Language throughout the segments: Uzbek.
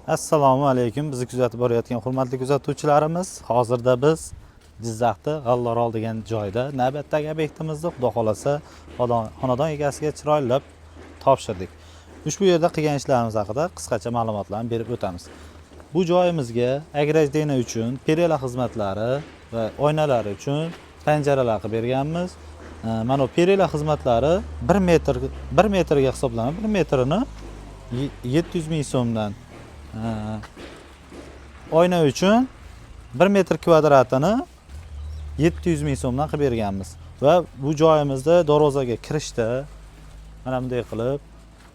Assalomu alaykum. Bizni kuzatib borayotgan hurmatli kuzatuvchilarimiz, hozirda biz Jizzaxda G'allorol degan joyda navbatdagi obyektimizni Xudo xolasa xonadon egasiga chiroylab topshirdik. Ushbu yerda qilgan ishlarimiz haqida qisqacha ma'lumotlarni berib o'tamiz. Bu joyimizga agrajdenniy uchun perela xizmatlari va oynalari uchun panjaralar qilib berganmiz. Mana bu perela xizmatlari 1 metrga hisoblanib, 1 metrini 700 ming so'mdan. Oyna uchun 1 metr kvadratini 700 ming so'mdan qilib berganmiz va bu joyimizda darvozaga kirishda mana bunday qilib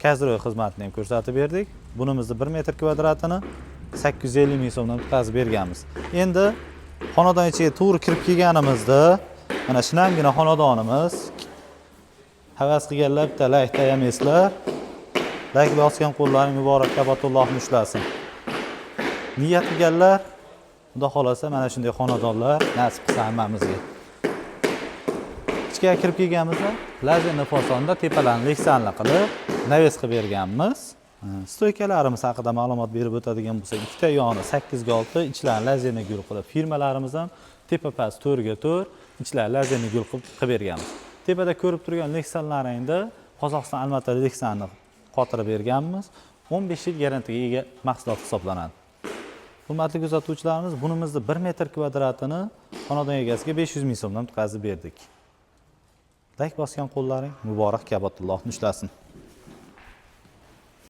kazroy xizmatini ham ko'rsatib berdik. Bunimizni 1 metr kvadratini 850 ming so'mdan bitkazib berganmiz. Endi xonadon ichiga to'g'ri kirib kelganimizda mana shinamgina xonadonimiz. Havas qilganlar bitta like tayamasizlar. Like bosgan qo'llaring muborak, kabatullohni ushlasin. Niyat qilganlar, Xudo xolasa mana shunday xonadonlar nasib qilsa hammamizga. Ichga kirib kelganimizda lazerli fasonda tepalarni leksanli qilib, naves qilib berganmiz. Stoykalarimiz haqida ma'lumot berib o'tadigan bo'lsak, ikkita yoni 8 ga 6, ichlari lazerli gul qilib, firmalarimiz ham tepa past 4 ga 4, ichlari lazerli gul qilib berganmiz. Tepada ko'rib turgan leksanlaringda Qozog'iston Almaty leksanni qotirib berganmiz. 15 yil garantiyaga ega mahsulot hisoblanadi. Hurmatli kuzatuvchilarimiz, bunimizni 1 metr kvadratini xonadon egasiga 500 ming so'mdan bitkazib berdik. Like bosgan qo'llaring muborak, kabatullohni ushlasin.